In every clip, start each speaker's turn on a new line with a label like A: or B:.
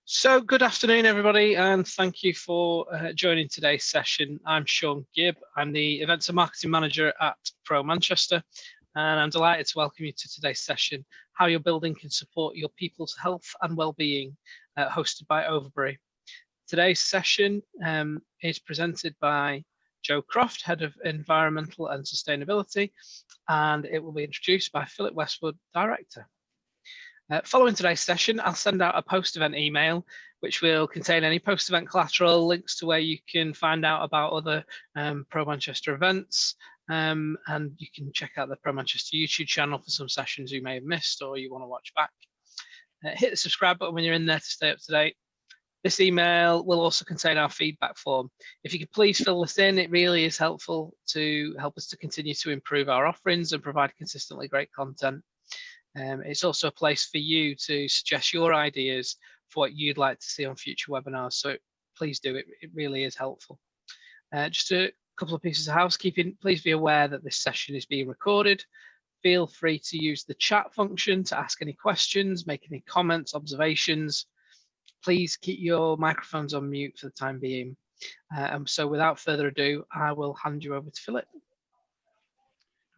A: So good afternoon, everybody, and thank you for joining today's session. I'm Sean Gibb. I'm the Events and Marketing Manager at Pro Manchester, and I'm delighted to welcome you to today's session, How Your Building Can Support Your People's Health and Wellbeing, hosted by Overbury. Today's session is presented by Joe Croft, Head of Environmental and Sustainability, and it will be introduced by Philip Westwood, Director. Following today's session, I'll send out a post-event email, which will contain any post-event collateral, links to where you can find out about other Pro Manchester events, and you can check out the Pro Manchester YouTube channel for some sessions you may have missed or you want to watch back. Hit the subscribe button when you're in there to stay up to date. This email will also contain our feedback form. If you could please fill this in, it really is helpful to help us to continue to improve our offerings and provide consistently great content. It's also a place for you to suggest your ideas for what you'd like to see on future webinars. So please do, it really is helpful. Just a couple of pieces of housekeeping. Please be aware that this session is being recorded. Feel free to use the chat function to ask any questions, make any comments, observations. Please keep your microphones on mute for the time being. So without further ado, I will hand you over to Philip.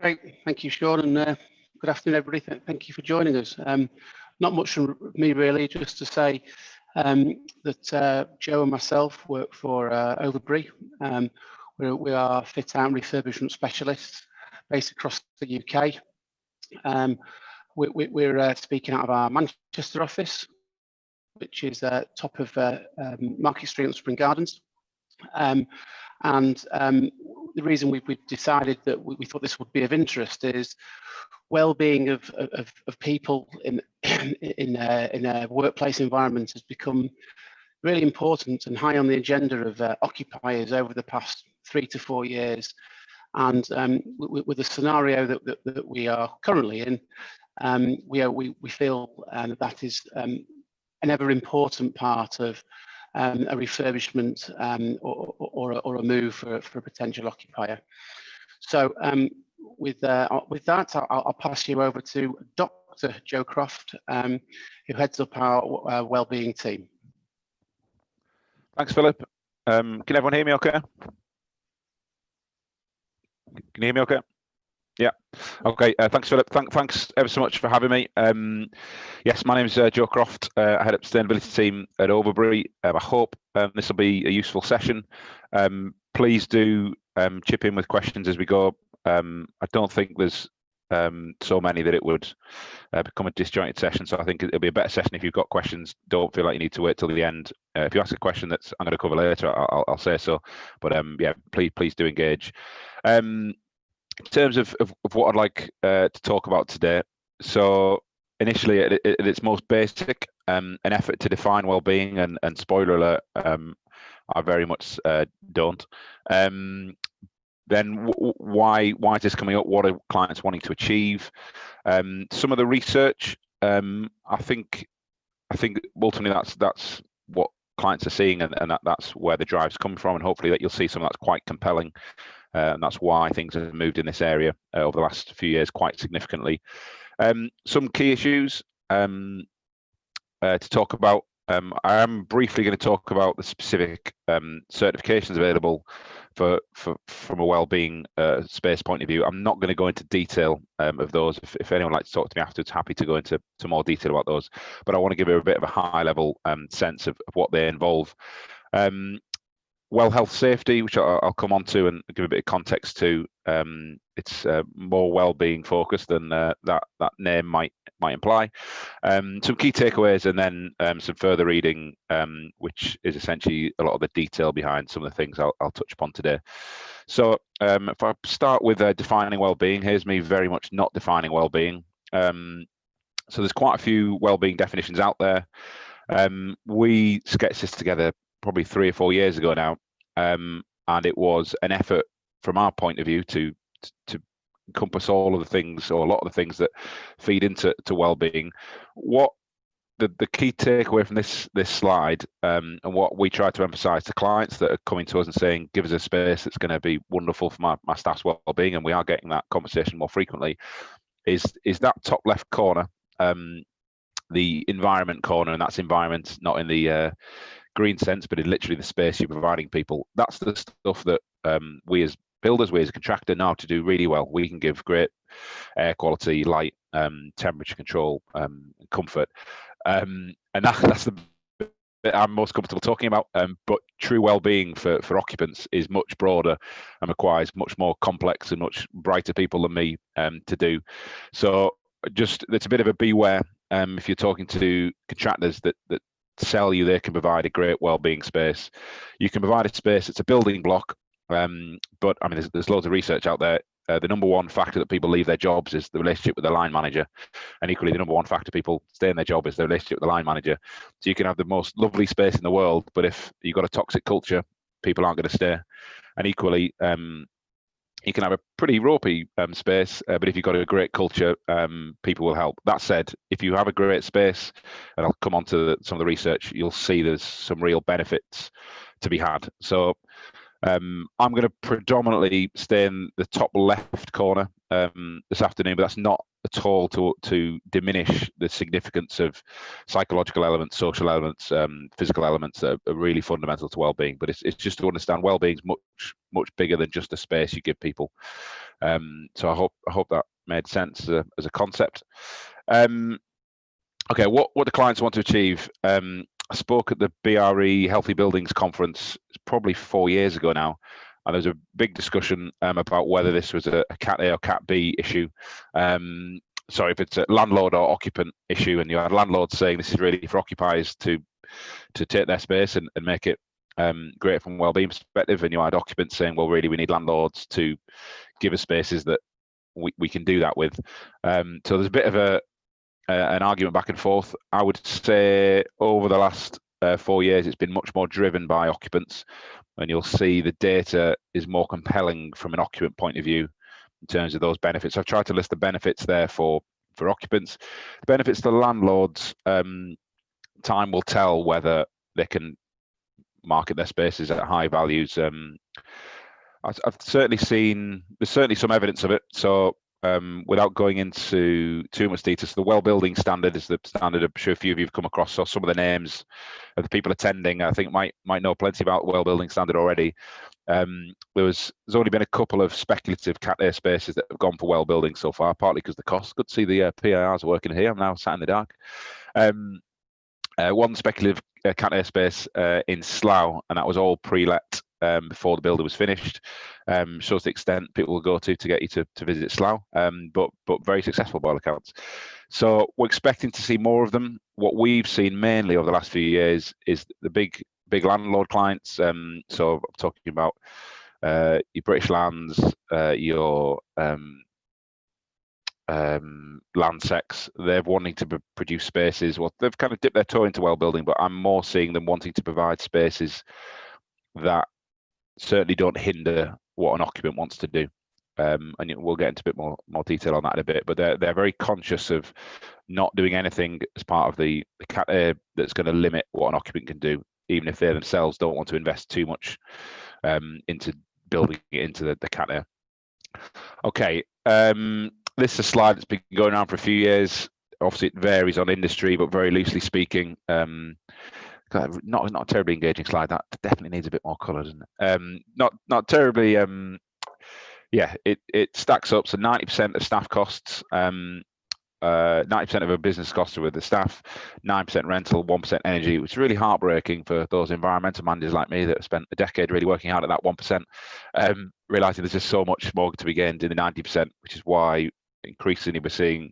B: Great, thank you, Sean, and good afternoon, everybody. Thank you for joining us. Not much from me, really, just to say that Joe and myself work for Overbury. We are fit out and refurbishment specialists based across the UK. We're speaking out of our Manchester office, which is top of Market Street and Spring Gardens. The reason we've decided that we thought this would be of interest is well-being of people in a workplace environment has become really important and high on the agenda of occupiers over the past 3 to 4 years. And with the scenario that we are currently in, we feel that is an ever important part of a refurbishment or a move for a potential occupier. So with that, I'll pass you over to Dr. Joe Croft, who heads up our wellbeing team.
C: Thanks, Philip. Can everyone hear me okay? Can you hear me okay? Yeah. Okay. Thanks, Philip. Thanks ever so much for having me. Yes, my name is Joe Croft. I head up sustainability team at Overbury. I hope this will be a useful session. Please do chip in with questions as we go. I don't think there's so many that it would become a disjointed session. So I think it'll be a better session if you've got questions. Don't feel like you need to wait till the end. If you ask a question that I'm going to cover later, I'll say so. But yeah, please do engage. In terms of what I'd like to talk about today, so initially at its most basic, an effort to define well-being, and spoiler alert, I very much don't. Then why is this coming up? What are clients wanting to achieve? Some of the research, I think ultimately that's what clients are seeing, and that's where the drive's come from, and hopefully that you'll see some of that's quite compelling. And that's why things have moved in this area over the last few years quite significantly. Some key issues to talk about. I am briefly going to talk about the specific certifications available from a wellbeing space point of view. I'm not going to go into detail of those. If anyone would like to talk to me afterwards, happy to go into more detail about those. But I want to give you a bit of a high level sense of what they involve. Well, health safety, which I'll come on to and give a bit of context to. It's more well-being focused than that name might imply. Some key takeaways, and then some further reading, which is essentially a lot of the detail behind some of the things I'll touch upon today. So if I start with defining well-being, here's me very much not defining well-being. So there's quite a few well-being definitions out there. We sketched this together probably 3 or 4 years ago now, and it was an effort from our point of view to encompass all of the things, or a lot of the things that feed into well-being. What the key takeaway from this slide, and what we try to emphasize to clients that are coming to us and saying, give us a space that's going to be wonderful for my staff's well-being, and we are getting that conversation more frequently, is that top left corner. the environment corner, and that's environment not in the green sense, but in literally the space you're providing people. That's the stuff that we as builders, we as a contractor know how to do really well. We can give great air quality, light, temperature control, comfort, and that's the bit I'm most comfortable talking about. But true well-being for occupants is much broader and requires much more complex and much brighter people than me to do. So just it's a bit of a beware if you're talking to contractors that sell you they can provide a great well-being space. You can provide a space that's a building block, but I mean there's loads of research out there. The number one factor that people leave their jobs is the relationship with the line manager, and equally the number one factor people stay in their job is the relationship with the line manager. So you can have the most lovely space in the world, but if you've got a toxic culture, people aren't going to stay. And equally, you can have a pretty ropey space, but if you've got a great culture, people will help. That said, if you have a great space, and I'll come on to some of the research, you'll see there's some real benefits to be had. So I'm going to predominantly stay in the top left corner this afternoon, but that's not at all to diminish the significance of psychological elements, social elements, physical elements that are really fundamental to well-being. But it's just to understand well-being is much bigger than just the space you give people. So I hope that made sense as a concept. Okay, what do clients want to achieve? I spoke at the BRE Healthy Buildings Conference, it's probably 4 years ago now, and there was a big discussion about whether this was a Cat A or Cat B issue. Sorry, if it's a landlord or occupant issue, and you had landlords saying this is really for occupiers to take their space and make it great from a wellbeing perspective, and you had occupants saying, well, really, we need landlords to give us spaces that we can do that with. So there's a bit of an argument back and forth. I would say over the last 4 years, it's been much more driven by occupants, and you'll see the data is more compelling from an occupant point of view in terms of those benefits. I've tried to list the benefits there for occupants. The benefits to landlords, time will tell whether they can market their spaces at high values. I've certainly seen, there's certainly some evidence of it. So without going into too much detail, so the Wellbuilding standard is the standard I'm sure a few of you have come across. So some of the names of the people attending, I think, might know plenty about Wellbuilding standard already. There's only been a couple of speculative Cat A spaces that have gone for Wellbuilding so far, partly because the cost. Good to see the PIRs working here. I'm now sat in the dark. One speculative Cat A space in Slough, and that was all pre-let before the building was finished. Shows the extent people will go to get you to visit Slough, but very successful by all accounts. So we're expecting to see more of them. What we've seen mainly over the last few years is the big landlord clients. So I'm talking about your British Lands, your Landsec's. They're wanting to produce spaces. Well, they've kind of dipped their toe into Wellbuilding, but I'm more seeing them wanting to provide spaces that certainly don't hinder what an occupant wants to do. And we'll get into a bit more detail on that in a bit, but they're very conscious of not doing anything as part of the Cat A that's going to limit what an occupant can do, even if they themselves don't want to invest too much into building it into the Cat A. Okay, this is a slide that's been going around for a few years. Obviously, it varies on industry, but very loosely speaking, not a terribly engaging slide. That definitely needs a bit more colour, doesn't it? Not terribly. Yeah, it stacks up. So 90% of staff costs, 90% of a business costs are with the staff, 9% rental, 1% energy, which is really heartbreaking for those environmental managers like me that have spent a decade really working hard at that 1%, realising there's just so much more to be gained in the 90%, which is why increasingly we're seeing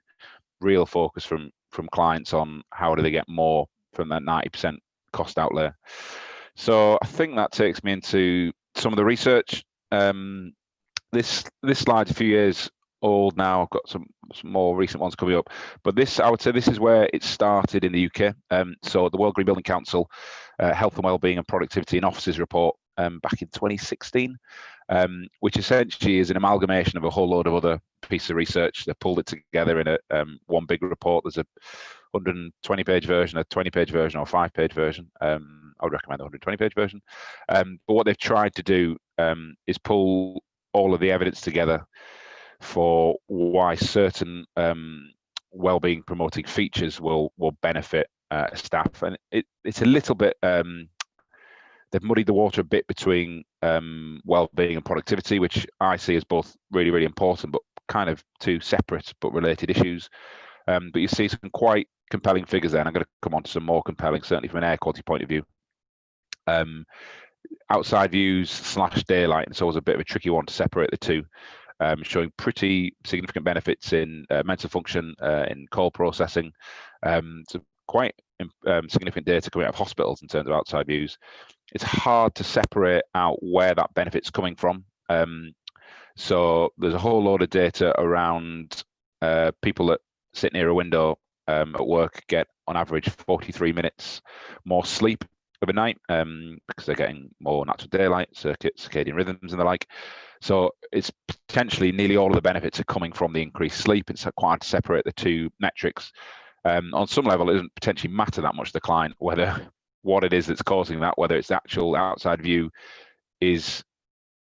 C: real focus from clients on how do they get more from that 90% cost outlay. So I think that takes me into some of the research. This slide's a few years old now. I've got some more recent ones coming up, but I would say this is where it started in the UK. So the World Green Building Council Health and Wellbeing and Productivity in Offices report back in 2016, which essentially is an amalgamation of a whole load of other pieces of research. They pulled it together in a one big report. There's a 120-page version, a 20-page version, or a 5-page version. I would recommend the 120-page version. But what they've tried to do is pull all of the evidence together for why certain wellbeing promoting features will benefit staff. And it's a little bit they've muddied the water a bit between well-being and productivity, which I see as both really, really important, but kind of two separate but related issues. But you see some quite compelling figures there, and I'm going to come on to some more compelling, certainly from an air quality point of view. Outside views / daylight, and so it was a bit of a tricky one to separate the two, showing pretty significant benefits in mental function, in call processing. So quite significant data coming out of hospitals in terms of outside views. It's hard to separate out where that benefit's coming from. So there's a whole load of data around people that sit near a window at work get on average 43 minutes more sleep of a night because they're getting more natural daylight, circadian rhythms and the like. So it's potentially nearly all of the benefits are coming from the increased sleep. It's quite hard to separate the two metrics. On some level, it doesn't potentially matter that much to the client whether what it is that's causing that, whether it's the actual outside view is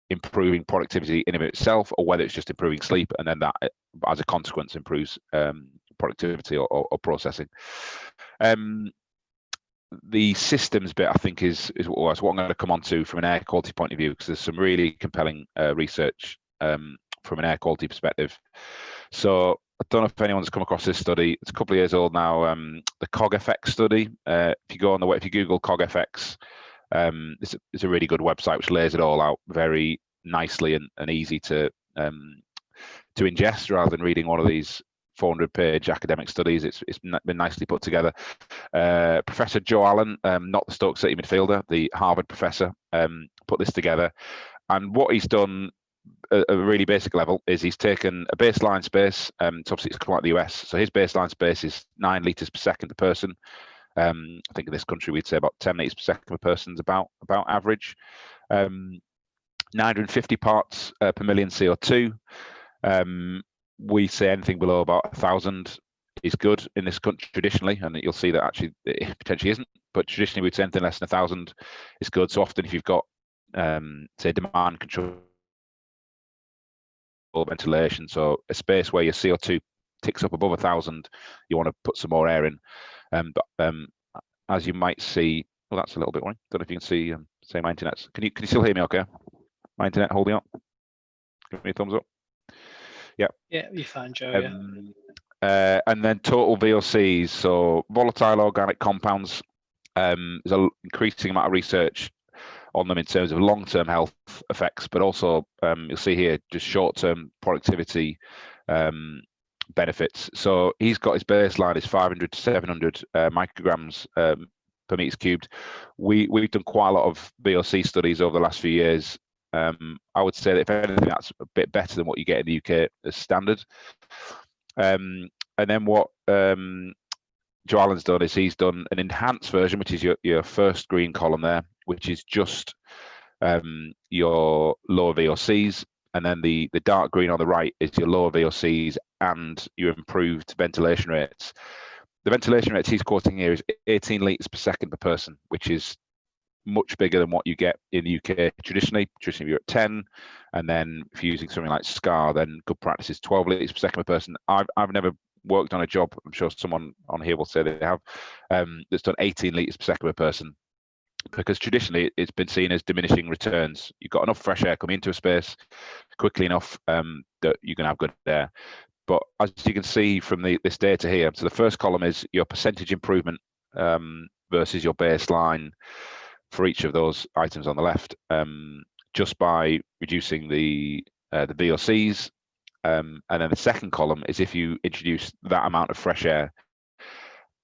C: improving productivity in and of itself, or whether it's just improving sleep, and then that, as a consequence, improves productivity or processing. The systems bit, I think, is what I'm going to come on to from an air quality point of view, because there's some really compelling research from an air quality perspective. So I don't know if anyone's come across this study. It's a couple of years old now. The CogFX study. If you go on the web, if you Google CogFX, it's a really good website which lays it all out very nicely and easy to ingest, rather than reading one of these 400-page academic studies. It's been nicely put together. Professor Joe Allen, not the Stoke City midfielder, the Harvard professor, put this together. And what he's done at a really basic level is he's taken a baseline space. So obviously it's quite the US. So his baseline space is 9 litres per second per person. I think in this country we'd say about 10 litres per second per person is about average. 950 parts per million CO2. We say anything below about 1,000 is good in this country traditionally, and you'll see that actually it potentially isn't, but traditionally we'd say anything less than 1,000 is good. So often if you've got say demand control ventilation, so a space where your CO2 ticks up above 1,000, you want to put some more air in. But as you might see, well, that's a little bit worrying. Don't know if you can see say my internet's. Can you still hear me okay? My internet holding up? Give me a thumbs up. Yeah.
A: Yeah, you're fine, Joe.
C: And then total VOCs, so volatile organic compounds. There's an increasing amount of research on them in terms of long-term health effects, but also you'll see here just short-term productivity benefits. So he's got his baseline is 500 to 700 micrograms per meters cubed. We've done quite a lot of VOC studies over the last few years. I would say that if anything, that's a bit better than what you get in the UK as standard. And then what Joe Allen's done is he's done an enhanced version, which is your first green column there, which is just your lower VOCs, and then the dark green on the right is your lower VOCs and your improved ventilation rates. The ventilation rates he's quoting here is 18 litres per second per person, which is much bigger than what you get in the UK traditionally. Traditionally, you're at 10, and then if you're using something like SCAR, then good practice is 12 litres per second per person. I've never worked on a job, I'm sure someone on here will say they have, that's done 18 litres per second per person, because traditionally it's been seen as diminishing returns. You've got enough fresh air coming into a space quickly enough that you can have good air. But as you can see from this data here, so the first column is your percentage improvement versus your baseline for each of those items on the left, just by reducing the VOCs. And then the second column is if you introduce that amount of fresh air.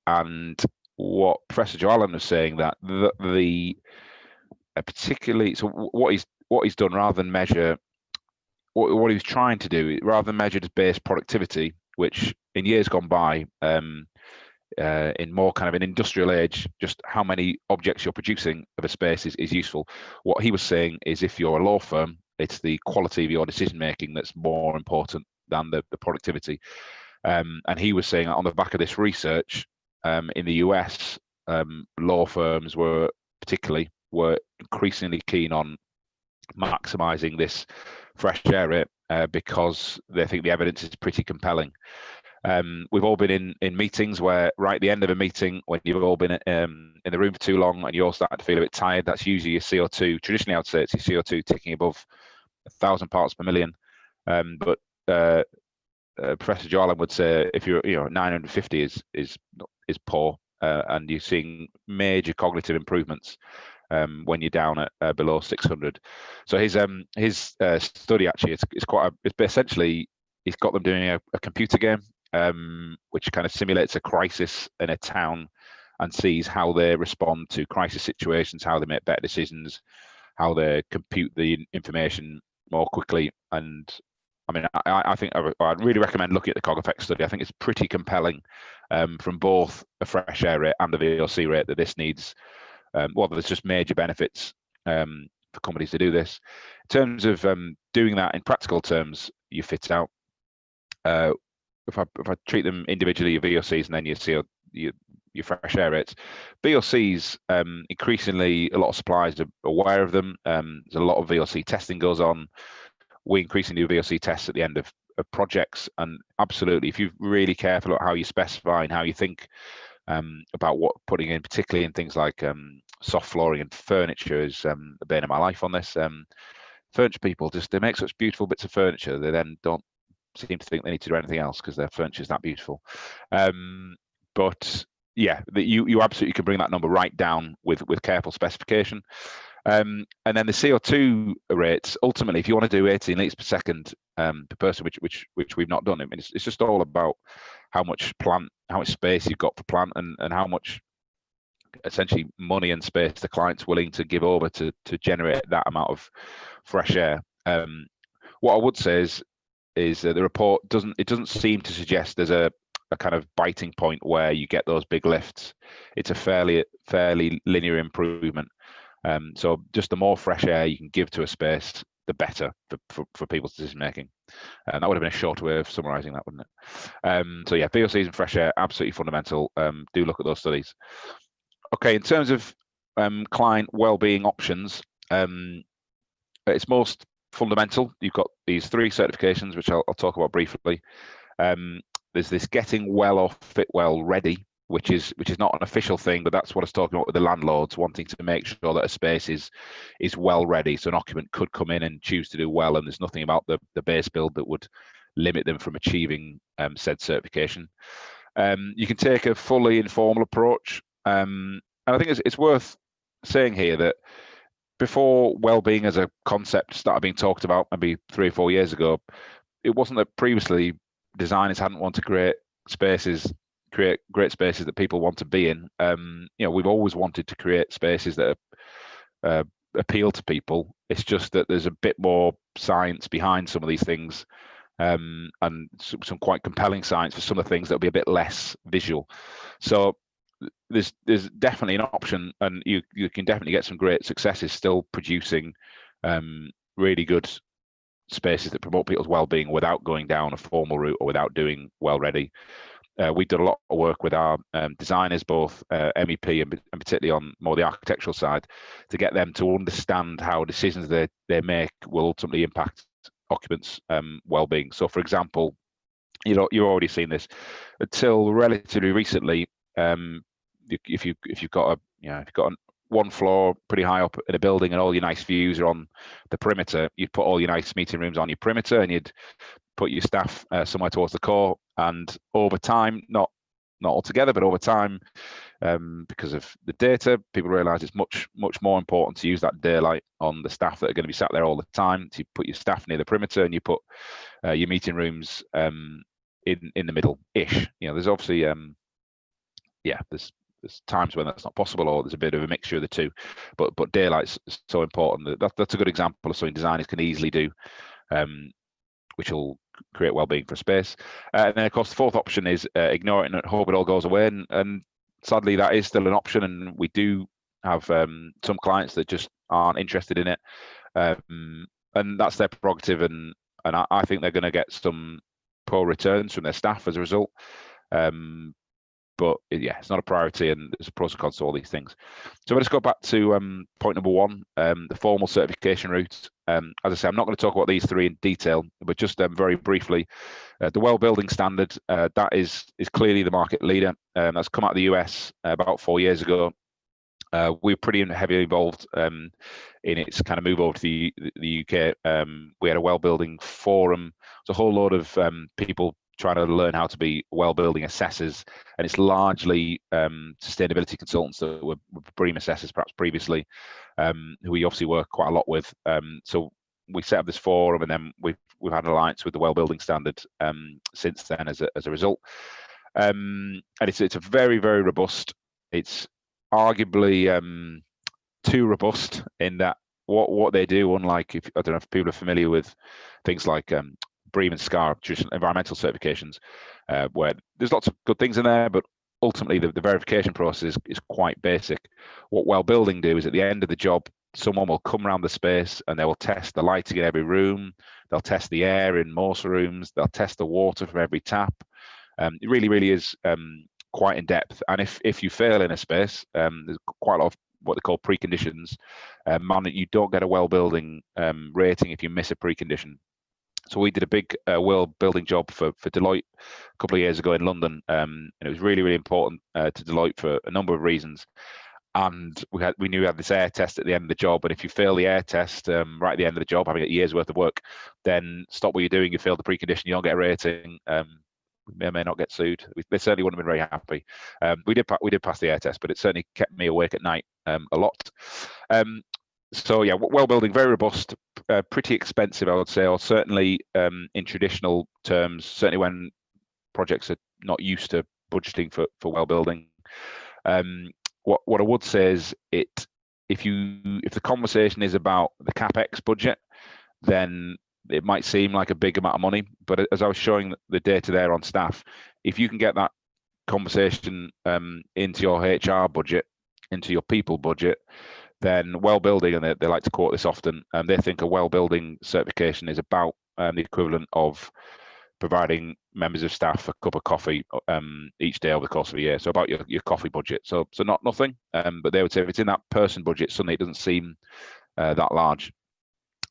C: And what Professor Joe Allen was saying, that particularly, so what he's done, rather than measure, what he was trying to do, rather than measure just base productivity, which in years gone by, in more kind of an industrial age, just how many objects you're producing of a space is useful. What he was saying is, if you're a law firm, it's the quality of your decision making that's more important than the productivity. And he was saying that on the back of this research, in the US, law firms were increasingly keen on maximizing this fresh air rate because they think the evidence is pretty compelling. We've all been in meetings where right at the end of a meeting, when you've all been in the room for too long and you all start to feel a bit tired, that's usually your CO2. Traditionally, I would say it's your CO2 ticking above 1,000 parts per million. But Professor Jarland would say if you're 950 is poor, and you're seeing major cognitive improvements when you're down at below 600. So his study actually it's essentially he's got them doing a computer game which kind of simulates a crisis in a town and sees how they respond to crisis situations, how they make better decisions, how they compute the information more quickly. And I mean, I think I'd really recommend looking at the cog effect study. I think it's pretty compelling from both a fresh air rate and a VOC rate that this needs. Well, there's just major benefits for companies to do this. In terms of doing that in practical terms, you fit out. If I treat them individually, your VOCs and then your fresh air rates, VOCs increasingly a lot of suppliers are aware of them. There's a lot of VOC testing goes on. We increasingly do VOC tests at the end of projects, and absolutely, if you're really careful about how you specify and how you think about what putting in, particularly in things like soft flooring and furniture, is the bane of my life on this. Furniture people they make such beautiful bits of furniture, they then don't seem to think they need to do anything else because their furniture is that beautiful. But yeah, you absolutely can bring that number right down with careful specification. And then the CO2 rates, ultimately, if you want to do 18 litres per second per person, which we've not done, I mean, it's just all about how much space you've got for plant, and how much essentially money and space the client's willing to give over to generate that amount of fresh air. What I would say is that the report doesn't seem to suggest there's a kind of biting point where you get those big lifts. It's a fairly linear improvement. So just the more fresh air you can give to a space, the better for people's decision making. And that would have been a shorter way of summarising that, wouldn't it? So yeah, VOCs and fresh air, absolutely fundamental. Do look at those studies. Okay, in terms of client wellbeing options, it's most fundamental. You've got these 3 certifications, which I'll talk about briefly. There's this getting well or fit well ready, which is not an official thing, but that's what I was talking about with the landlords wanting to make sure that a space is well ready. So an occupant could come in and choose to do well, and there's nothing about the base build that would limit them from achieving said certification. You can take a fully informal approach, and I think it's worth saying here that before wellbeing as a concept started being talked about, maybe 3 or 4 years ago, it wasn't that previously designers hadn't wanted to create great spaces that people want to be in. We've always wanted to create spaces that appeal to people. It's just that there's a bit more science behind some of these things, and some quite compelling science for some of the things that'll be a bit less visual. So there's definitely an option, and you can definitely get some great successes still producing really good spaces that promote people's well-being without going down a formal route or without doing well ready. We've done a lot of work with our designers, both MEP and particularly on more the architectural side, to get them to understand how decisions they make will ultimately impact occupants' well-being. So, for example, you've already seen this. Until relatively recently, if you've got one floor pretty high up in a building and all your nice views are on the perimeter, you'd put all your nice meeting rooms on your perimeter, and you'd put your staff somewhere towards the core. And over time, not altogether, but over time, because of the data, people realise it's much more important to use that daylight on the staff that are going to be sat there all the time. So you put your staff near the perimeter, and you put your meeting rooms in the middle-ish. There's obviously there's times when that's not possible, or there's a bit of a mixture of the two. But daylight's so important. That's a good example of something designers can easily do, which will create well-being for a space. And then, of course, the fourth option is ignore it and hope it all goes away. And sadly, that is still an option. And we do have some clients that just aren't interested in it. And that's their prerogative. And I think they're going to get some poor returns from their staff as a result. but yeah, it's not a priority, and there's pros and cons to all these things. So let's go back to point number one, the formal certification route. As I say, I'm not going to talk about these three in detail, but just very briefly, the Wellbuilding standard, that is clearly the market leader. That's come out of the US about 4 years ago. We're pretty heavily involved in its kind of move over to the UK. We had a Wellbuilding forum. It's a whole load of people trying to learn how to be well-building assessors, and it's largely sustainability consultants that were BREEAM assessors perhaps previously, who we obviously work quite a lot with. So we set up this forum, and then we've had an alliance with the Wellbuilding standard since then as a result. And it's a very, very robust. It's arguably too robust in that what they do, unlike, if I don't know if people are familiar with things like BREEAM and SCAR, traditional environmental certifications, where there's lots of good things in there, but ultimately the verification process is quite basic. What Wellbuilding do is at the end of the job, someone will come around the space and they will test the lighting in every room, they'll test the air in most rooms, they'll test the water from every tap. It really is quite in depth, and if you fail in a space, there's quite a lot of what they call preconditions. You don't get a Wellbuilding rating if you miss a precondition. So we did a big Wellbuilding job for Deloitte a couple of years ago in London, and it was really important to Deloitte for a number of reasons. And we knew we had this air test at the end of the job, and if you fail the air test right at the end of the job, having a year's worth of work, then stop what you're doing. You failed the precondition, you don't get a rating. We may or may not get sued. They certainly wouldn't have been very happy. We did pass the air test, but it certainly kept me awake at night a lot. So yeah, Wellbuilding, very robust, pretty expensive, I would say, or certainly in traditional terms, certainly when projects are not used to budgeting for Wellbuilding. What I would say is if the conversation is about the CapEx budget, then it might seem like a big amount of money, but as I was showing the data there on staff, if you can get that conversation into your HR budget, into your people budget, then Wellbuilding, and they like to quote this often, they think a Wellbuilding certification is about the equivalent of providing members of staff a cup of coffee each day over the course of a year. So about your coffee budget. So not nothing, but they would say if it's in that person budget, suddenly it doesn't seem that large.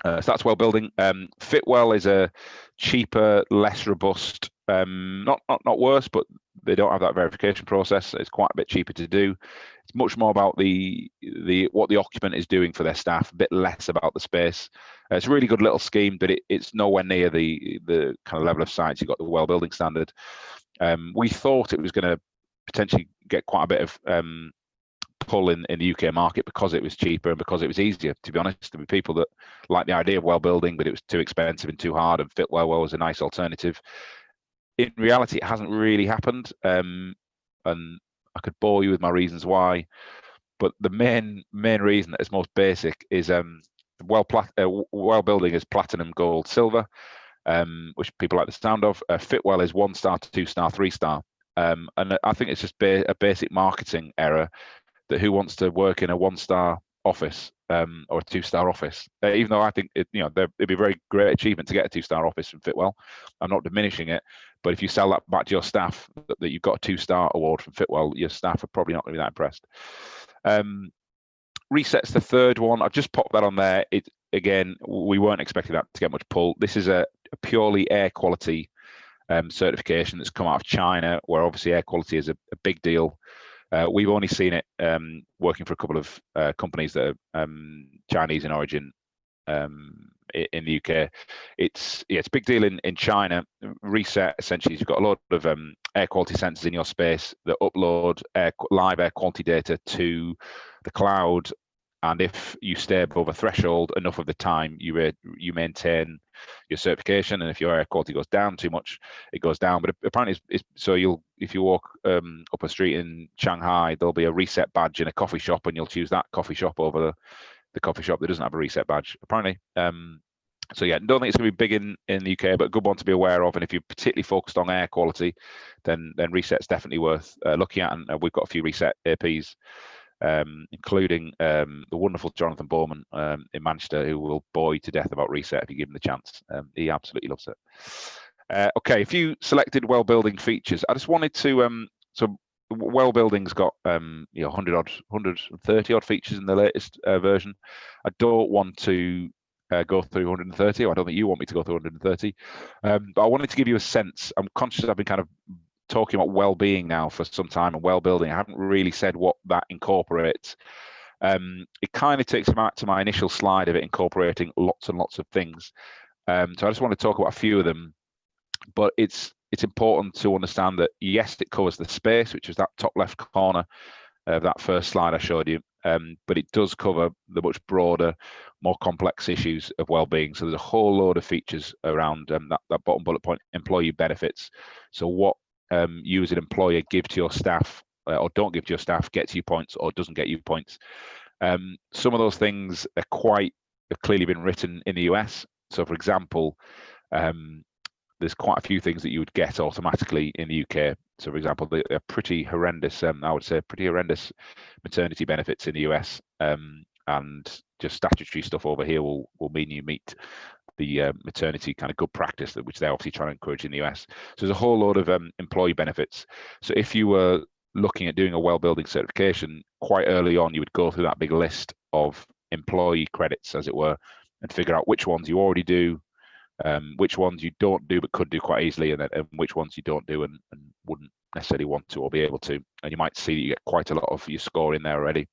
C: So that's Wellbuilding. Fitwell is a cheaper, less robust, not worse, but they don't have that verification process. It's quite a bit cheaper to do. It's much more about what the occupant is doing for their staff, a bit less about the space. It's a really good little scheme, but it's nowhere near the kind of level of science you've got the Wellbuilding standard. We thought it was going to potentially get quite a bit of pull in the UK market because it was cheaper and because it was easier, to be honest. There were people that liked the idea of Wellbuilding, but it was too expensive and too hard, and Fitwell was a nice alternative. In reality, it hasn't really happened, and I could bore you with my reasons why, but the main reason that is most basic is Wellbuilding is platinum, gold, silver, which people like the sound of. Fitwell is 1-star, 2-star, 3-star, and I think it's just a basic marketing error. That who wants to work in a 1-star office or a 2-star office? Even though I think it'd be a very great achievement to get a 2-star office from Fitwell. I'm not diminishing it, but if you sell that back to your staff that you've got a 2-star award from Fitwell, your staff are probably not going to be that impressed. Reset's the third one. I've just popped that on there. Again, we weren't expecting that to get much pull. This is a purely air quality certification that's come out of China, where obviously air quality is a big deal. We've only seen it working for a couple of companies that are Chinese in origin in the UK. It's a big deal in China. Reset, essentially, you've got a lot of air quality sensors in your space that upload live air quality data to the cloud, and if you stay above a threshold enough of the time, you maintain your certification, and if your air quality goes down too much, it goes down. But apparently, if you walk up a street in Shanghai, there'll be a reset badge in a coffee shop, and you'll choose that coffee shop over the coffee shop that doesn't have a reset badge, apparently. So yeah, don't think it's going to be big in the UK, but a good one to be aware of. And if you're particularly focused on air quality, then reset's definitely worth looking at. And we've got a few reset APs. Including the wonderful Jonathan Bowman in Manchester, who will bore you to death about reset if you give him the chance. He absolutely loves it. Okay, a few selected Wellbuilding features. I just wanted to, so Wellbuilding's got 130 odd features in the latest version. I don't want to go through 130. I don't think you want me to go through 130. But I wanted to give you a sense. I'm conscious I've been kind of talking about well-being now for some time, and well-building. I haven't really said what that incorporates. It kind of takes me back to my initial slide of it incorporating lots and lots of things. So I just want to talk about a few of them, but it's important to understand that yes, it covers the space, which is that top left corner of that first slide I showed you, but it does cover the much broader, more complex issues of well-being. So there's a whole load of features around that bottom bullet point, employee benefits. So what you as an employer give to your staff or don't give to your staff gets you points or doesn't get you points. Some of those things have clearly been written in the US. So for example, there's quite a few things that you would get automatically in the UK. So for example, they're pretty horrendous, I would say pretty horrendous maternity benefits in the US, and just statutory stuff over here will mean you meet the maternity kind of good practice, which they're obviously trying to encourage in the US. So there's a whole load of employee benefits. So if you were looking at doing a well-building certification, quite early on, you would go through that big list of employee credits, as it were, and figure out which ones you already do, which ones you don't do but could do quite easily, and which ones you don't do and wouldn't necessarily want to or be able to. And you might see that you get quite a lot of your score in there already.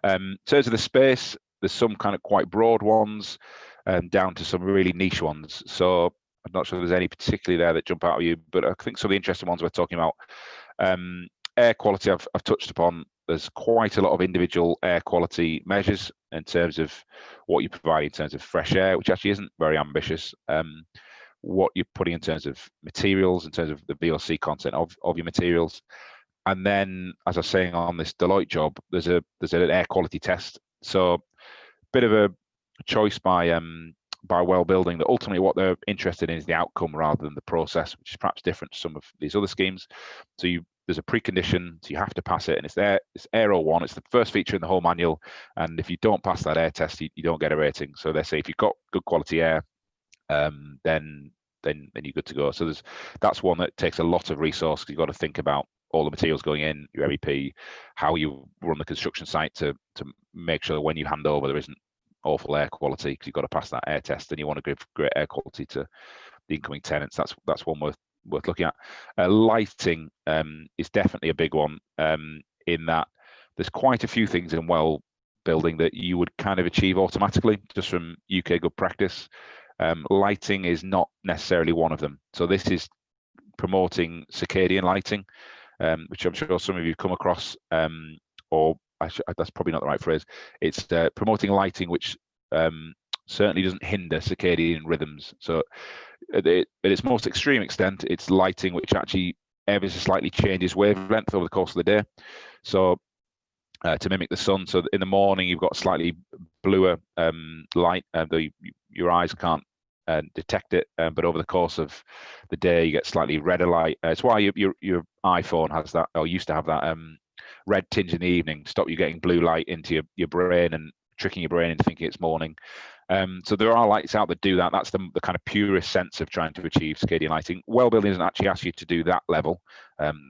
C: In terms of the space, there's some kind of quite broad ones down to some really niche ones. So I'm not sure there's any particularly there that jump out at you, but I think some of the interesting ones we're talking about. Air quality I've touched upon. There's quite a lot of individual air quality measures in terms of what you provide in terms of fresh air, which actually isn't very ambitious. What you're putting in terms of materials, in terms of the VOC content of your materials. And then, as I was saying on this Deloitte job, there's an air quality test. So a bit of a choice by Wellbuilding that ultimately what they're interested in is the outcome rather than the process, which is perhaps different to some of these other schemes. So there's a precondition, so you have to pass it, and it's Air 01. It's the first feature in the whole manual, and if you don't pass that air test, you don't get a rating. So they say if you've got good quality air, then you're good to go. So that's one that takes a lot of resource. You've got to think about all the materials going in, your MEP, how you run the construction site to make sure that when you hand over there isn't awful air quality, because you've got to pass that air test, and you want to give great air quality to the incoming tenants. That's one worth looking at. Lighting is definitely a big one, in that there's quite a few things in well building that you would kind of achieve automatically just from UK good practice. Lighting is not necessarily one of them. So this is promoting circadian lighting, which I'm sure some of you come across, or that's probably not the right phrase. It's promoting lighting which certainly doesn't hinder circadian rhythms. So at its most extreme extent, it's lighting which actually ever so slightly changes wavelength over the course of the day. So to mimic the sun. So in the morning, you've got slightly bluer light, your eyes can't detect it, but over the course of the day, you get slightly redder light. It's why your iPhone has that, or used to have that red tinge in the evening, stop you getting blue light into your brain and tricking your brain into thinking it's morning. So there are lights out that do that. That's the kind of purest sense of trying to achieve circadian lighting. Wellbuilding doesn't actually ask you to do that level.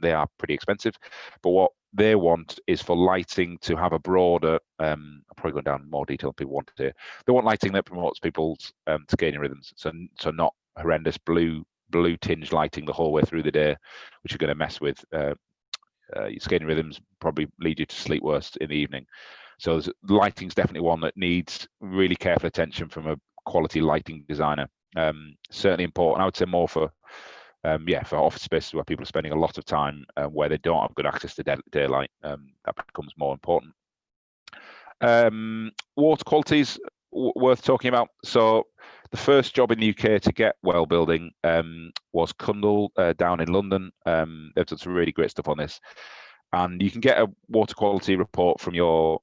C: They are pretty expensive, but what they want is for lighting to have a broader, I'm probably going down in more detail than people want to do. They want lighting that promotes people's circadian rhythms. So not horrendous blue tinged lighting the whole way through the day, which are going to mess with your circadian rhythms, probably lead you to sleep worse in the evening. So lighting's definitely one that needs really careful attention from a quality lighting designer. Certainly important. I would say more for office spaces where people are spending a lot of time where they don't have good access to daylight. That becomes more important. Water qualities worth talking about. So the first job in the UK to get Wellbuilding was Cundall down in London. They've done some really great stuff on this. And you can get a water quality report from your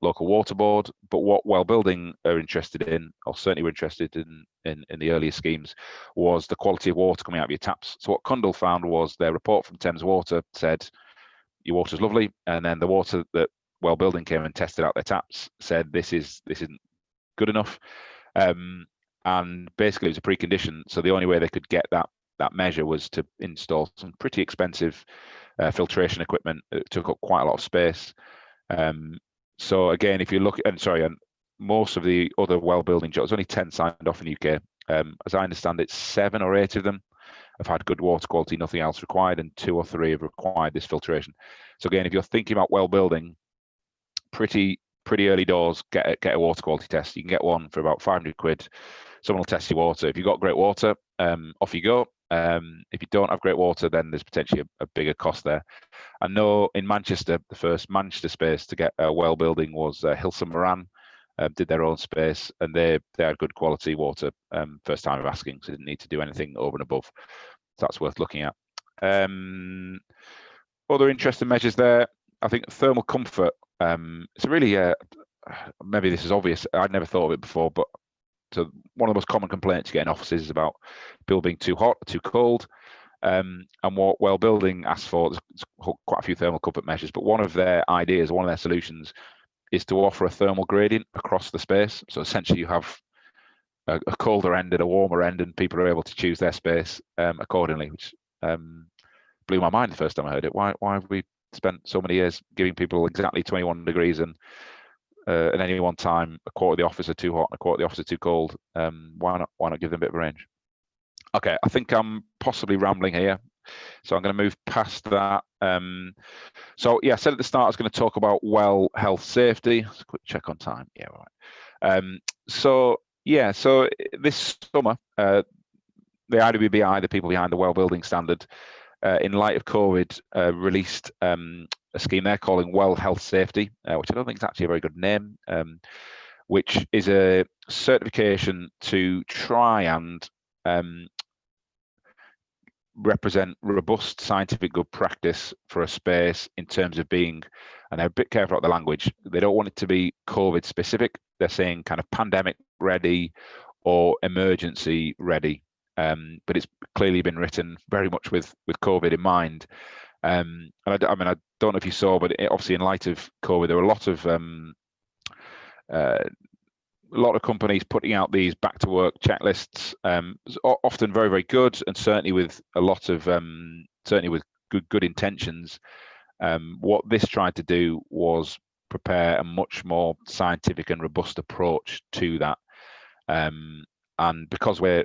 C: local water board, but what Wellbuilding are interested in, or certainly were interested in the earlier schemes, was the quality of water coming out of your taps. So what Cundall found was their report from Thames Water said, your water's lovely, and then the water that Wellbuilding came and tested out their taps said this isn't good enough. And basically it was a precondition. So the only way they could get that measure was to install some pretty expensive filtration equipment. It took up quite a lot of space. So again, if you look, and most of the other well building jobs, only 10 signed off in the UK. As I understand it, 7 or 8 of them have had good water quality, nothing else required, and 2 or 3 have required this filtration. So again, if you're thinking about well building, pretty early doors, get a water quality test. You can get one for about 500 quid. Someone will test your water. If you've got great water, off you go. If you don't have great water, then there's potentially a bigger cost there. I know in Manchester, the first Manchester space to get a well building was Hilson Moran. Did their own space, and they had good quality water. First time of asking, so didn't need to do anything over and above. So that's worth looking at. Other interesting measures there. I think thermal comfort. It's really maybe this is obvious. I'd never thought of it before, but so one of the most common complaints you get in offices is about people being too hot, too cold. And what Wellbuilding asks for, there's quite a few thermal comfort measures, but one of their ideas, one of their solutions, is to offer a thermal gradient across the space. So essentially you have a colder end and a warmer end, and people are able to choose their space accordingly, which blew my mind the first time I heard it. Why have we spent so many years giving people exactly 21 degrees and at any one time a quarter of the office are too hot and a quarter of the office are too cold? Why not give them a bit of a range? Okay, I think I'm possibly rambling here, so I'm going to move past that. So yeah, I said at the start I was going to talk about well health safety. Let's quick check on time. Yeah, right. So this summer, the IWBI, the people behind the Wellbuilding Standard, in light of COVID, released a scheme they're calling Well Health Safety, which I don't think is actually a very good name, which is a certification to try and represent robust scientific good practice for a space in terms of being, and they're a bit careful about the language, they don't want it to be COVID specific. They're saying kind of pandemic ready or emergency ready, but it's clearly been written very much with COVID in mind. And I don't know if you saw, but obviously in light of COVID, there were a lot of companies putting out these back to work checklists, often very, very good, and certainly with a lot of good intentions. What this tried to do was prepare a much more scientific and robust approach to that. And because we're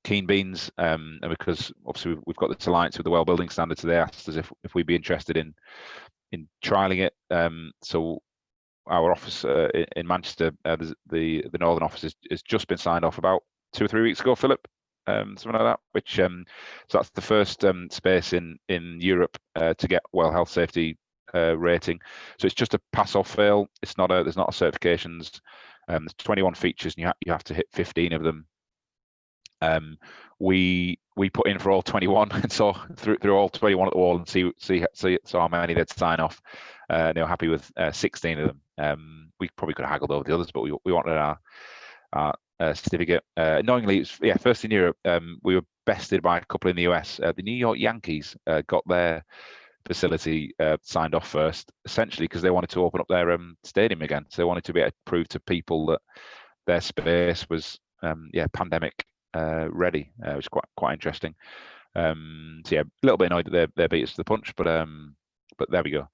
C: keen beans, and because obviously we've got this alliance with the Wellbuilding Standards, so they asked us if we'd be interested in trialing it. So our office in Manchester, the northern office has just been signed off about 2 or 3 weeks ago, Philip, something like that. Which so that's the first space in Europe to get well health safety rating. So it's just a pass or fail. It's not there's not certifications. There's 21 features, and you have to hit 15 of them. We put in for all 21, and saw through all 21 at the wall and see how many they'd sign off. They were happy with 16 of them. We probably could have haggled over the others, but we wanted our certificate. Annoyingly, first in Europe. We were bested by a couple in the US. The New York Yankees got their facility signed off first, essentially because they wanted to open up their stadium again. So they wanted to be able to prove to people that their space was pandemic ready, which is quite interesting. So yeah, a little bit annoyed that they beat us to the punch, but there we go.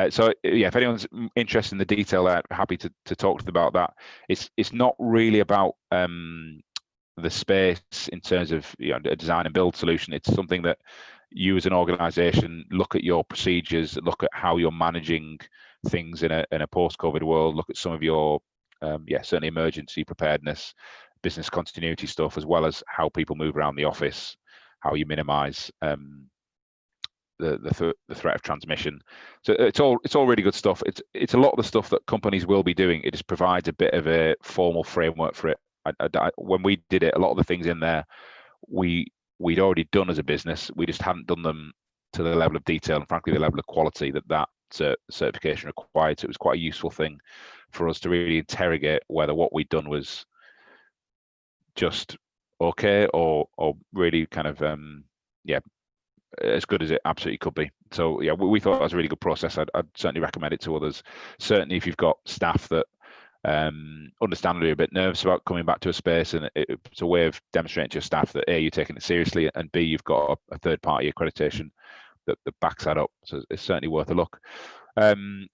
C: So yeah, if anyone's interested in the detail, happy to talk to them about that. It's not really about the space in terms of a design and build solution. It's something that you as an organization look at your procedures, look at how you're managing things in a post-COVID world, look at some of your certainly emergency preparedness, business continuity stuff, as well as how people move around the office, how you minimize the threat of transmission. So it's all really good stuff. It's a lot of the stuff that companies will be doing. It just provides a bit of a formal framework for it. When we did it, a lot of the things in there we'd already done as a business. We just hadn't done them to the level of detail and frankly the level of quality that certification required. So it was quite a useful thing for us to really interrogate whether what we'd done was just okay or really kind of as good as it absolutely could be. So yeah, we thought that was a really good process. I'd certainly recommend it to others. Certainly if you've got staff that understandably a bit nervous about coming back to a space, and it's a way of demonstrating to your staff that A, you're taking it seriously, and B, you've got a third party accreditation that backs that up. So it's certainly worth a look.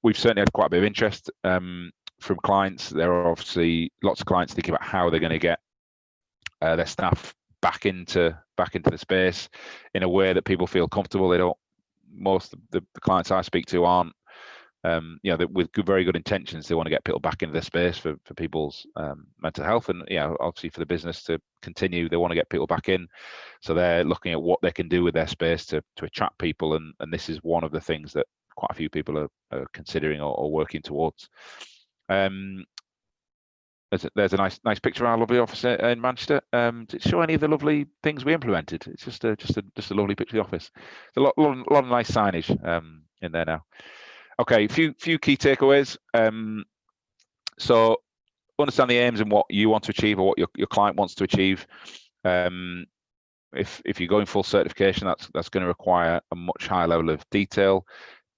C: We've certainly had quite a bit of interest from clients. There are obviously lots of clients thinking about how they're going to get their staff back into the space in a way that people feel comfortable. They don't. Most of the clients I speak to aren't. With very good intentions, they want to get people back into their space for people's mental health, and obviously for the business to continue, they want to get people back in. So they're looking at what they can do with their space to attract people, and this is one of the things that quite a few people are considering or working towards. There's a nice picture of our lovely office in Manchester. Does it show any of the lovely things we implemented? It's just a lovely picture of the office. There's a lot of nice signage in there now. Okay, few key takeaways. So understand the aims and what you want to achieve or what your client wants to achieve. If you're going full certification, that's going to require a much higher level of detail.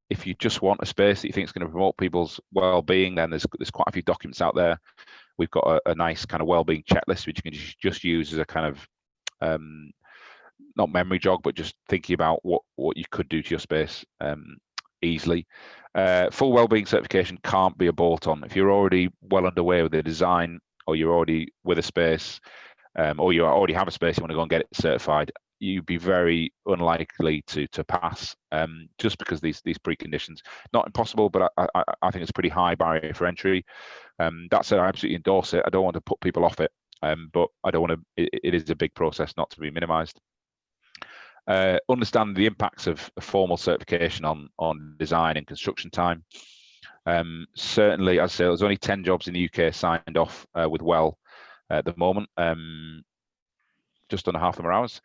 C: If you just want a space that you think is going to promote people's well-being, then there's quite a few documents out there. We've got a nice kind of well-being checklist which you can just use as a kind of not memory jog, but just thinking about what you could do to your space easily. Full wellbeing certification can't be a bolt-on. If you're already well underway with the design, or you're already with a space, or you already have a space, you want to go and get it certified, you'd be very unlikely to pass, just because these preconditions. Not impossible, but I think it's a pretty high barrier for entry. That said, I absolutely endorse it. I don't want to put people off it, but I don't want to. It is a big process, not to be minimised. Understand the impacts of a formal certification on design and construction time. Certainly, as I say, there's only 10 jobs in the UK signed off with Well at the moment. Just under half of them are ours.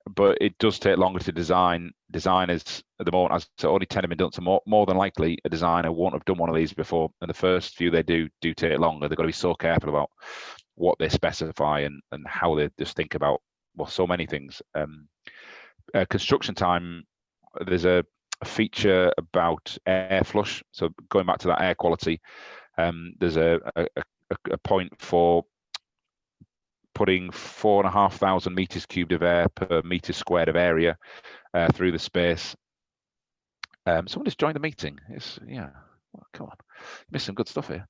C: But it does take longer to design. Designers at the moment, as I said, only 10 have been done. So more than likely, a designer won't have done one of these before, and the first few they do take longer. They've got to be so careful about what they specify and how they just think about so many things. Construction time, there's a feature about air flush. So going back to that air quality, there's a point for putting 4,500 meters cubed of air per meter squared of area through the space. Someone just joined the meeting. Come on, missed some good stuff here,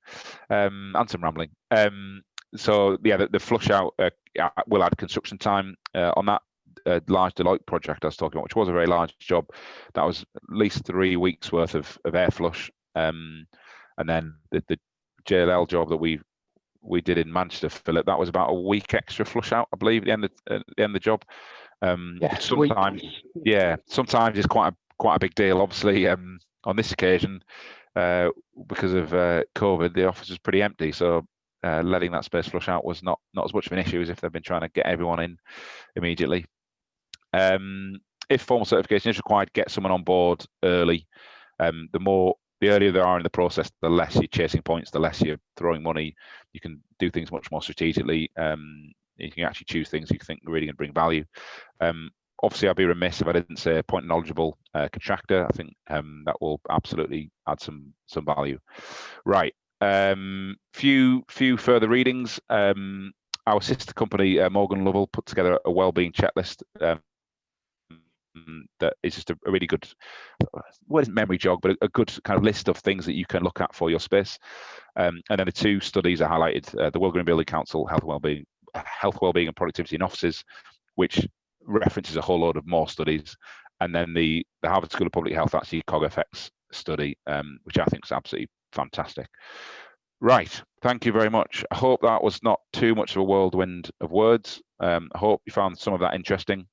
C: and some rambling. So yeah, the flush out will add construction time on that large Deloitte project I was talking about, which was a very large job. That was at least 3 weeks worth of air flush, and then the JLL job that we did in Manchester, Philip, that was about a week extra flush out, I believe, at the end of the job. Sometimes it's quite a big deal. Obviously, on this occasion, because of COVID, the office was pretty empty, so letting that space flush out was not as much of an issue as if they've been trying to get everyone in immediately. If formal certification is required, get someone on board early. The earlier they are in the process, the less you're chasing points, the less you're throwing money. You can do things much more strategically. You can actually choose things you think are really going to bring value. Obviously, I'd be remiss if I didn't say point knowledgeable contractor. I think that will absolutely add some value. Right. Few further readings. Our sister company, Morgan Lovell, put together a wellbeing checklist that is just a really good, what isn't memory jog, but a good kind of list of things that you can look at for your space. And then the two studies are highlighted: the Wellbuilding Council, Health, Wellbeing, and Productivity in Offices, which references a whole load of more studies, and then the Harvard School of Public Health actually Cog Effects study, which I think is absolutely fantastic. Right, thank you very much. I hope that was not too much of a whirlwind of words. I hope you found some of that interesting.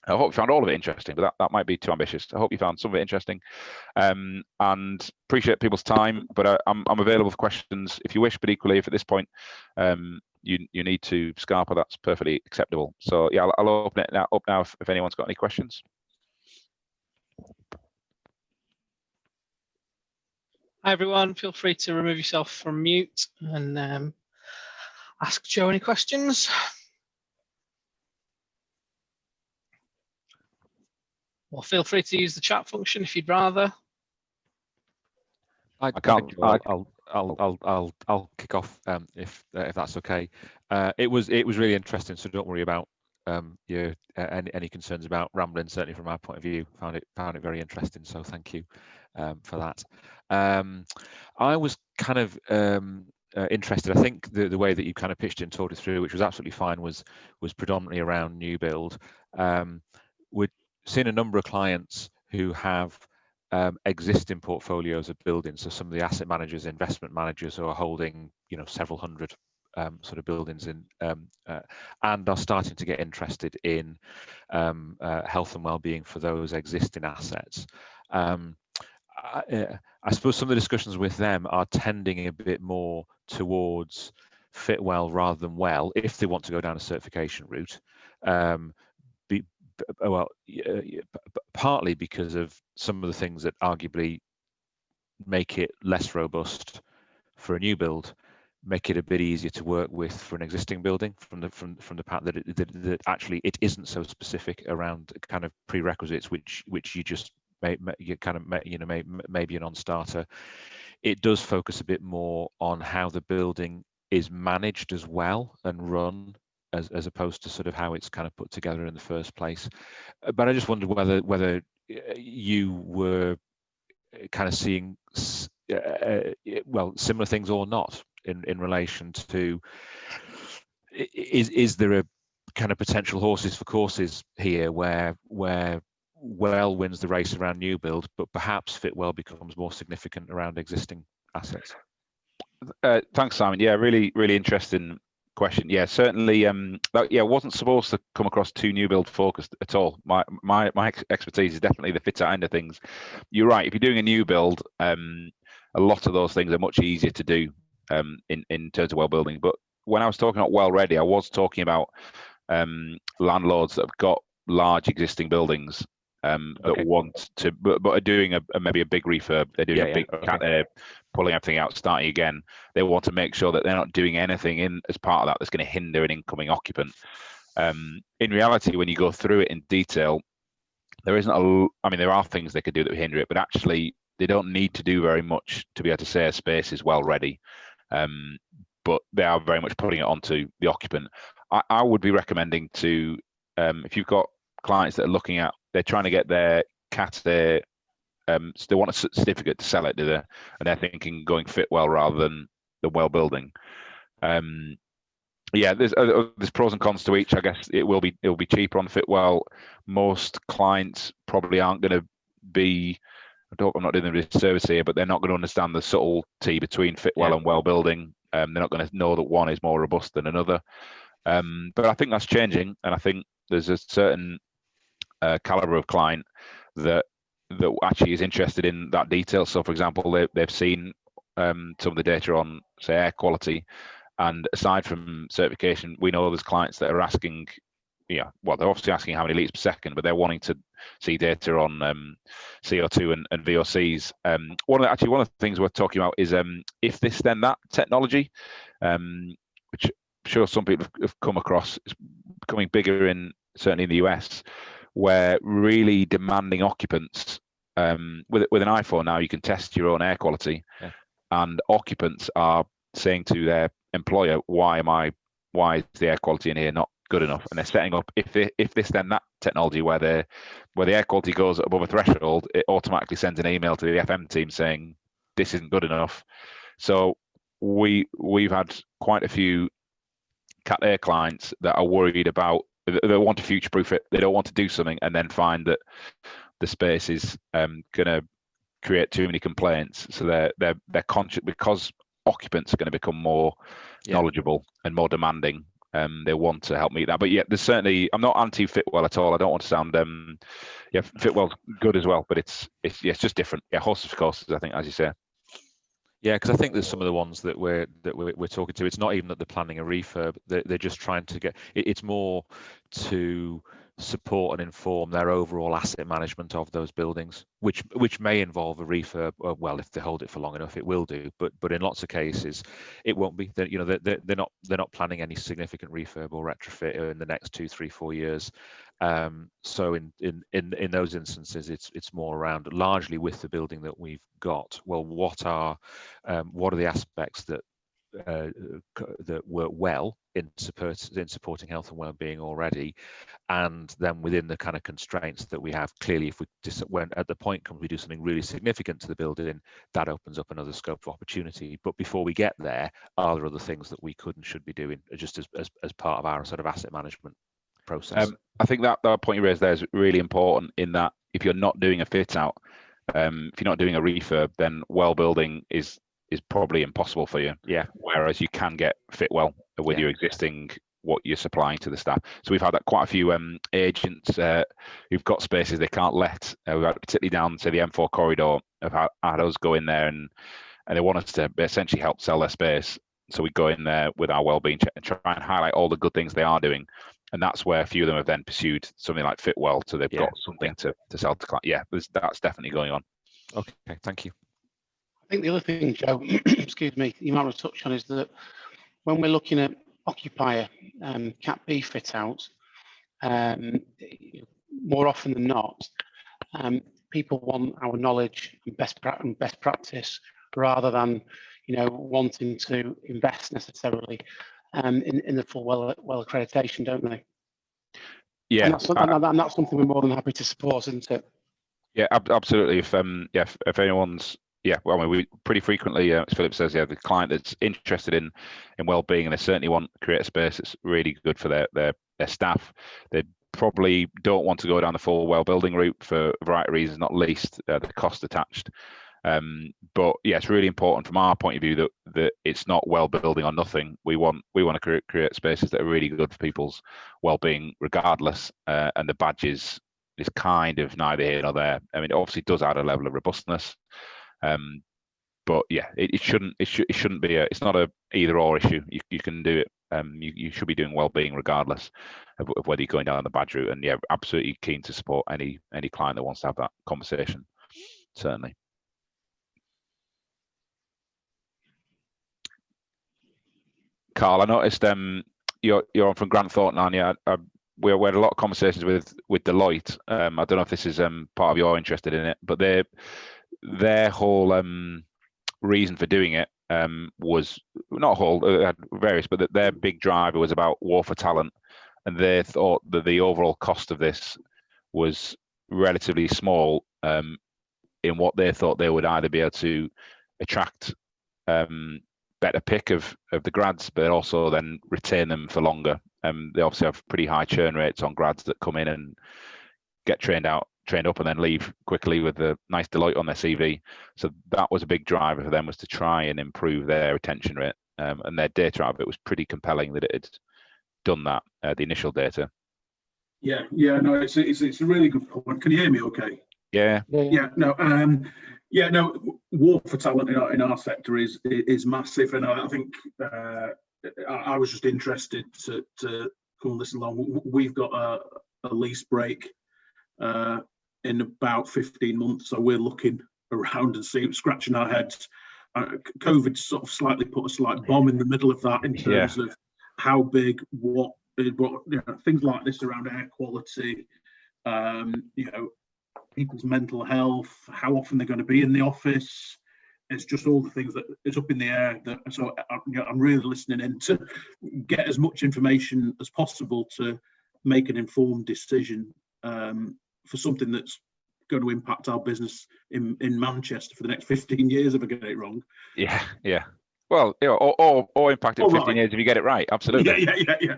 C: I hope you found all of it interesting, but that might be too ambitious. I hope you found some of it interesting, and appreciate people's time. But I'm available for questions if you wish. But equally, if at this point you need to Scarpa, that's perfectly acceptable. So yeah, I'll open it up now if anyone's got any questions.
A: Hi everyone, feel free to remove yourself from mute and ask Joe any questions. Or feel free to use the chat function if you'd rather.
D: I'll kick off if that's okay. It was really interesting, so don't worry about any concerns about rambling. Certainly from our point of view, found it very interesting. So thank you for that. I was kind of interested. I think the way that you kind of pitched and talked it through, which was absolutely fine, was predominantly around new build. We're seeing a number of clients who have existing portfolios of buildings. So some of the asset managers, investment managers, who are holding, several hundred sort of buildings in, and are starting to get interested in health and well-being for those existing assets. I suppose some of the discussions with them are tending a bit more towards fit well rather than well, if they want to go down a certification route. Partly because of some of the things that arguably make it less robust for a new build, make it a bit easier to work with for an existing building, from the fact that that actually it isn't so specific around kind of prerequisites, which you just maybe a non-starter. It does focus a bit more on how the building is managed as well and run, as opposed to sort of how it's kind of put together in the first place. But I just wondered whether you were kind of seeing similar things or not in relation to, is there a kind of potential horses for courses here where well wins the race around new build, but perhaps fit well becomes more significant around existing assets?
C: Thanks, Simon. Yeah, really interesting question. Yeah, certainly. Wasn't supposed to come across too new build focused at all. My expertise is definitely the fit out end of things. You're right. If you're doing a new build, a lot of those things are much easier to do in terms of well building. But when I was talking about well ready, I was talking about landlords that have got large existing buildings that want to, but are doing maybe a big refurb. They're doing a big pulling everything out, starting again. They want to make sure that they're not doing anything as part of that that's going to hinder an incoming occupant. In reality, when you go through it in detail, there isn't there are things they could do that would hinder it, but actually they don't need to do very much to be able to say a space is well ready. But they are very much putting it onto the occupant. I would be recommending to, if you've got clients that are looking at, they're trying to get their cat there, so they want a certificate to sell it, do they? And they're thinking going fit well rather than the well building. There's pros and cons to each. I guess it will be cheaper on fit well. Most clients probably aren't going to be, I'm not doing the service here, but they're not going to understand the subtlety between fit well and well building. They're not going to know that one is more robust than another. But I think that's changing, and I think there's a certain caliber of client that actually is interested in that detail. So, for example, they've seen some of the data on, say, air quality, and aside from certification, we know there's clients that are asking, they're obviously asking how many litres per second, but they're wanting to see data on CO2 and VOCs. One of the things we're talking about is if this then that technology, which I'm sure some people have come across, is becoming bigger certainly in the US, where really demanding occupants, with an iPhone now you can test your own air quality, and occupants are saying to their employer, why is the air quality in here not good enough? And they're setting up, if this then that technology where the air quality goes above a threshold, it automatically sends an email to the FM team saying this isn't good enough. So we've had quite a few cat air clients that are worried about, they want to future-proof it. They don't want to do something and then find that the space is going to create too many complaints. So they're conscious, because occupants are going to become more knowledgeable and more demanding. They want to help meet that. But there's certainly, I'm not anti-fit well at all. I don't want to sound fit well's good as well, but it's just different. Horses for courses, I think, as you say.
D: Yeah, because I think there's some of the ones that we're talking to. It's not even that they're planning a refurb; they're just trying to get. It's more to support and inform their overall asset management of those buildings, which may involve a refurb. Well, if they hold it for long enough, it will do. But in lots of cases, it won't be. They're not planning any significant refurb or retrofit in the next 2, 3, 4 years. So in those instances, it's more around, largely with the building that we've got. Well, what are the aspects that that work well in supporting health and well-being already, and then within the kind of constraints that we have, clearly if we just when at the point comes we do something really significant to the building, that opens up another scope of opportunity. But before we get there, are there other things that we could and should be doing just as part of our sort of asset management process?
C: I think that point you raised there is really important, in that if you're not doing a fit out, if you're not doing a refurb, then well building is probably impossible for you.
D: Yeah.
C: Whereas you can get fit well with your existing, what you're supplying to the staff. So we've had that quite a few agents who've got spaces they can't let. We've had, particularly down to the M4 corridor, have had us go in there and they want us to essentially help sell their space. So we go in there with our wellbeing check and try and highlight all the good things they are doing. And that's where a few of them have then pursued something like Fitwell, so they've got something to sell to clients. Yeah, that's definitely going on.
D: Okay, thank you.
B: I think the other thing, Joe, excuse me, you might want to touch on is that when we're looking at occupier Cat B fit outs, more often than not, people want our knowledge and best practice rather than wanting to invest necessarily in the full well accreditation, don't they?
C: Yeah,
B: and that's something we're more than happy to support, isn't it?
C: Yeah, absolutely. If anyone's well, I mean, we pretty frequently, as Philip says, the client that's interested in well-being and they certainly want to create a space that's really good for their staff. They probably don't want to go down the full well-building route for a variety of reasons, not least the cost attached. But yeah, it's really important from our point of view that it's not well-building or nothing. We want to create spaces that are really good for people's well-being, regardless. And the badges is kind of neither here nor there. I mean, it obviously does add a level of robustness. But yeah, it shouldn't be it's not a either or issue. You can do it. You should be doing well-being regardless of whether you're going down the badge route. And yeah, absolutely keen to support any client that wants to have that conversation. Certainly. Carl, I noticed you're on from Grant Thornton, aren't you? We had a lot of conversations with Deloitte. I don't know if this is part of your interested in it, but their whole reason for doing it was not whole, had various, but their big driver was about war for talent, and they thought that the overall cost of this was relatively small in what they thought they would either be able to attract better pick of the grads, but also then retain them for longer. They obviously have pretty high churn rates on grads that come in and get trained up and then leave quickly with a nice Deloitte on their CV. So that was a big driver for them, was to try and improve their retention rate. And their data out of it was pretty compelling that it had done that, the initial data.
E: Yeah, no, it's a really good point. Can you hear me okay?
C: Yeah.
E: No, war for talent in our sector is massive, and I think I was just interested to come listen along. We've got a lease break in about 15 months, so we're looking around and scratching our heads. COVID sort of slightly put a slight bomb in the middle of that in terms of how big, what things like this around air quality, people's mental health, how often they're going to be in the office. It's just all the things that it's up in the air. So I'm really listening in to get as much information as possible to make an informed decision for something that's going to impact our business in Manchester for the next 15 years if I get it wrong.
C: Yeah. Well, or impact in 15 years if you get it right. Absolutely.
E: Yeah.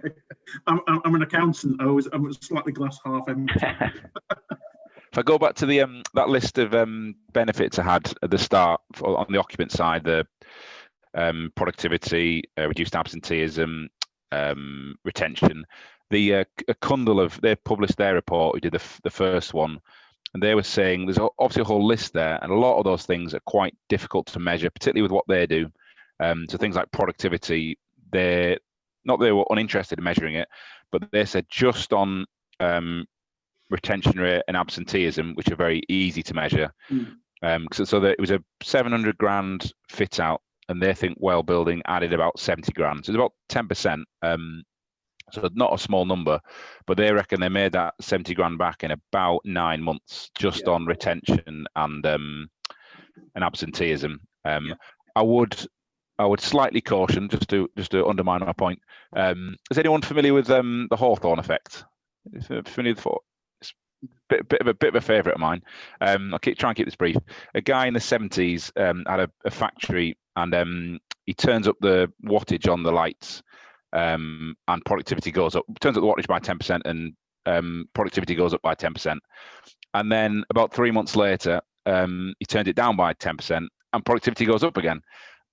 E: I'm an accountant. I'm slightly glass half empty.
C: If I go back to the that list of benefits I had at the start on the occupant side, the productivity, reduced absenteeism, retention, the Cundall they published their report, who did the first one, and they were saying there's obviously a whole list there, and a lot of those things are quite difficult to measure, particularly with what they do. So things like productivity, they were uninterested in measuring it, but they said just on retention rate and absenteeism, which are very easy to measure. So that it was a 700 grand fit out, and they think well building added about 70 grand. So it's about 10%. So not a small number, but they reckon they made that 70 grand back in about 9 months just on retention and absenteeism. I I would slightly caution, just to undermine my point. Is anyone familiar with the Hawthorne effect? Familiar with it's a bit of a favourite of mine. I'll try and keep this brief. A guy in the 70s had a factory, and he turns up the wattage on the lights, and productivity goes up. Turns up the wattage by 10%, and productivity goes up by 10%. And then about 3 months later, he turned it down by 10%, and productivity goes up again.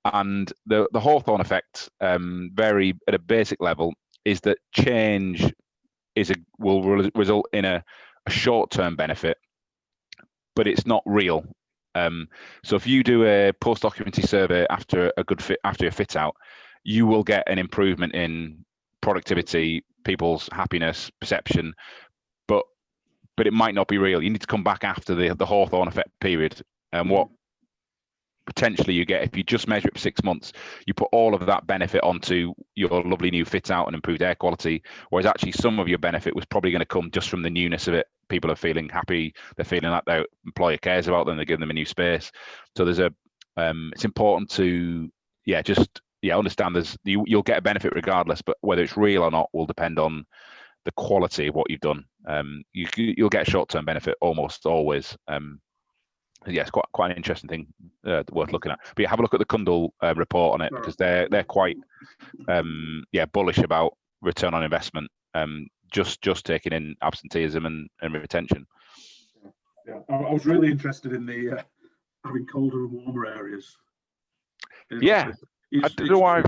C: And the Hawthorne effect, very at a basic level, is that change will result in a short-term benefit, but it's not real. So if you do a post-occupancy survey after a fit out, you will get an improvement in productivity, people's happiness, perception, but it might not be real. You need to come back after the Hawthorne effect period. And what potentially you get, if you just measure it for 6 months, you put all of that benefit onto your lovely new fit out and improved air quality, whereas actually some of your benefit was probably going to come just from the newness of it. People are feeling happy, they're feeling like their employer cares about them, they're giving them a new space. So there's it's important to understand you'll get a benefit regardless, but whether it's real or not will depend on the quality of what you've done. You'll get a short-term benefit almost always. Yeah, it's quite an interesting thing worth looking at. But yeah, have a look at the Kundal report on it, because they're quite bullish about return on investment, just taking in absenteeism and retention.
E: Yeah, I was really interested in the having colder and warmer areas.
C: Yeah, I don't know why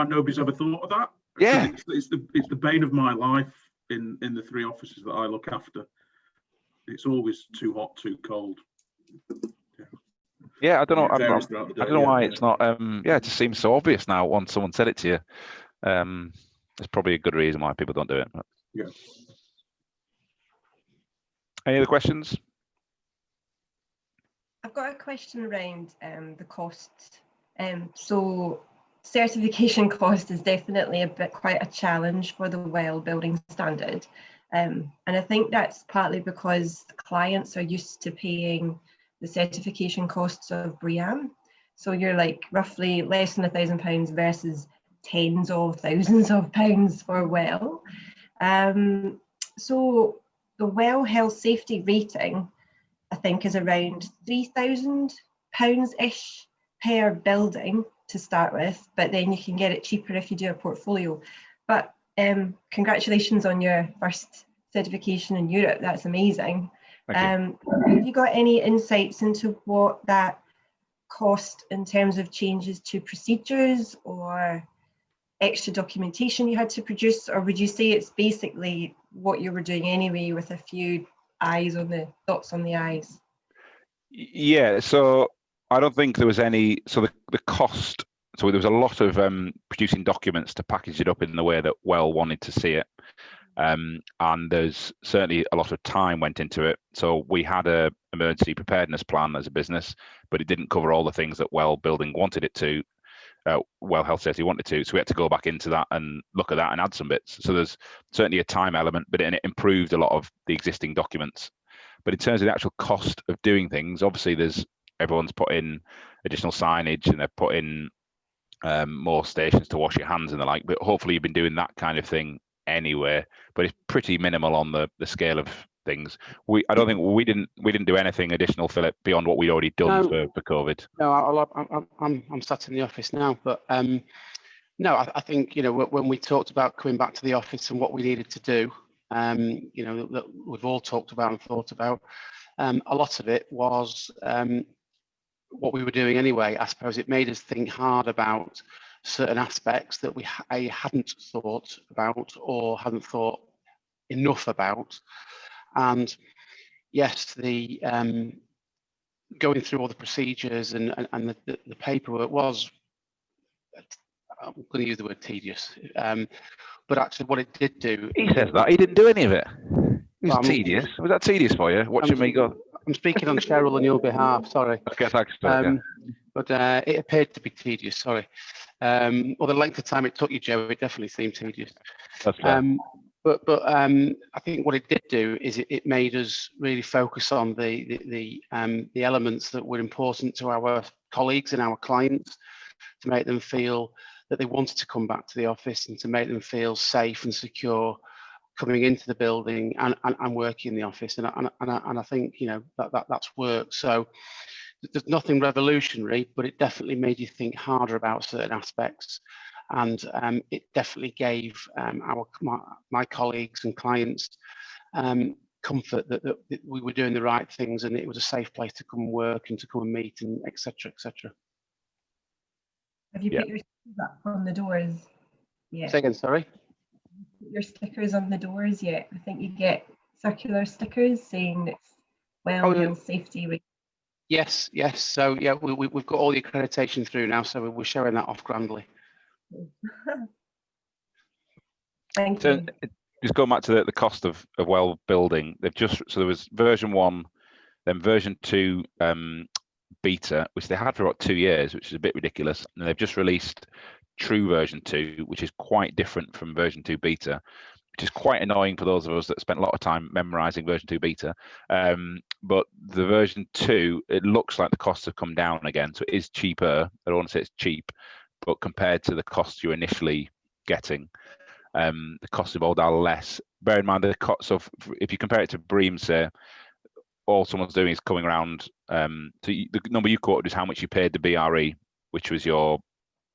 E: nobody's ever thought of that.
C: Yeah,
E: it's the bane of my life in the 3 offices that I look after. It's always too hot, too cold.
C: Yeah, I don't know. I don't know why it's not. It just seems so obvious now once someone said it to you. There's probably a good reason why people don't do it. But.
E: Yeah.
C: Any other questions?
F: I've got a question around the costs. So certification cost is definitely quite a challenge for the Wellbuilding standard. And I think that's partly because the clients are used to paying the certification costs of BREEAM. So you're like roughly less than £1,000 versus tens of thousands of pounds for Well. So the Well Health Safety rating, I think, is around £3,000-ish per building to start with, but then you can get it cheaper if you do a portfolio. But congratulations on your first certification in Europe. That's amazing. Have you got any insights into what that cost in terms of changes to procedures or extra documentation you had to produce, or would you say it's basically what you were doing anyway with a few dots on the I's?
C: Yeah, so I don't think there was any. So the cost. So there was a lot of producing documents to package it up in the way that Well wanted to see it. And there's certainly a lot of time went into it. So we had a emergency preparedness plan as a business, but it didn't cover all the things that Wellbuilding wanted it to, Well Health Safety wanted to. So we had to go back into that and look at that and add some bits. So there's certainly a time element, but it improved a lot of the existing documents. But in terms of the actual cost of doing things, obviously everyone's put in additional signage and they're put in more stations to wash your hands and the like, but hopefully you've been doing that kind of thing anyway, but it's pretty minimal on the scale of things. I don't think we didn't do anything additional, Philip, beyond what we'd already done for COVID.
B: No, I'm sat in the office now, but no, I think when we talked about coming back to the office and what we needed to do, that we've all talked about and thought about, a lot of it was what we were doing anyway. I suppose it made us think hard about certain aspects that I hadn't thought about or hadn't thought enough about. And yes, the going through all the procedures and the paperwork was, I'm going to use the word tedious, but actually what it did do...
C: He says that, he didn't do any of it. It was tedious. Was that tedious for you, watching me go?
B: I'm speaking on Cheryl on your behalf, sorry.
C: Okay, thanks.
B: But it appeared to be tedious, sorry. Or the length of time it took you, Joe, it definitely seemed tedious.
C: That's fair.
B: But I think what it did do is it made us really focus on the elements that were important to our colleagues and our clients. to make them feel that they wanted to come back to the office, and to make them feel safe and secure coming into the building and working in the office. And I think, you know, that's worked. So there's nothing revolutionary, but it definitely made you think harder about certain aspects. And it definitely gave my colleagues and clients comfort that we were doing the right things, and it was a safe place to come and work and to come and meet, and etc. etc.
F: Have you put your stickers up on the doors yet?
B: Say again, sorry.
F: Put your stickers on the doors yet? I think you get circular stickers saying it's health, safety.
B: Yes. So yeah, we've got all the accreditation through now, so we're showing that off grandly.
F: Thank you.
C: Just going back to the cost of Wellbuilding, so there was version 1, then version 2 beta, which they had for about 2 years, which is a bit ridiculous, and they've just released true version 2, which is quite different from version 2 beta, which is quite annoying for those of us that spent a lot of time memorizing version 2 beta. But the version 2, it looks like the costs have come down again, so it is cheaper. I don't want to say it's cheap, but compared to the costs you're initially getting, the costs involved are less. Bear in mind the costs of, if you compare it to Bream, say, all someone's doing is coming around. So the number you quoted is how much you paid the BRE, which was your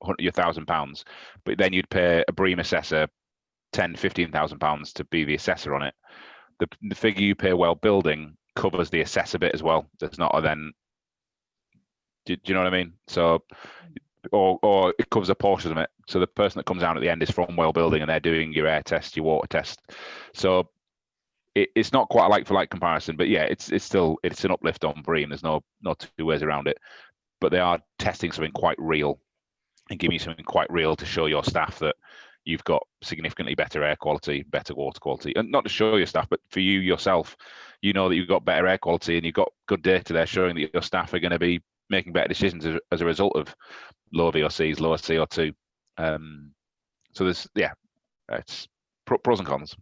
C: £1,000, but then you'd pay a Bream assessor £10,000-15,000 to be the assessor on it. The figure you pay Wellbuilding covers the assessor bit as well. There's not a then. Do you know what I mean? So, or it covers a portion of it. So the person that comes down at the end is from Wellbuilding, and they're doing your air test, your water test. So it's not quite a like for like comparison, but yeah, it's an uplift on Bream. There's no two ways around it. But they are testing something quite real and giving you something quite real to show your staff that you've got significantly better air quality, better water quality, and not to show your staff, but for you yourself, you know that you've got better air quality and you've got good data there showing that your staff are going to be making better decisions as a result of lower VOCs, lower CO2. So there's, it's pros and cons.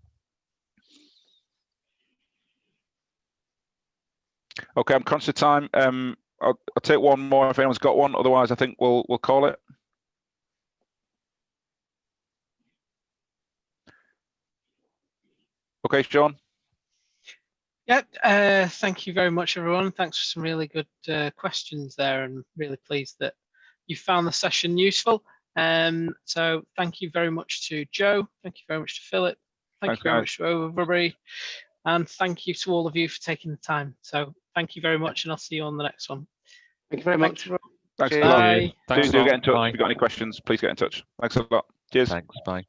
C: Okay, I'm conscious of time. I'll take one more if anyone's got one. Otherwise, I think we'll call it. Okay, Sean.
A: Yeah, thank you very much, everyone. Thanks for some really good questions there, and really pleased that you found the session useful. So thank you very much to Joe. Thank you very much to Philip. Thank you very much to everybody. And thank you to all of you for taking the time. So thank you very much, and I'll see you on the next one.
B: Thank you very much.
C: Thanks a
A: lot.
C: Please do get in touch. If you've got any questions, please get in touch. Thanks a lot. Cheers.
D: Thanks. Bye.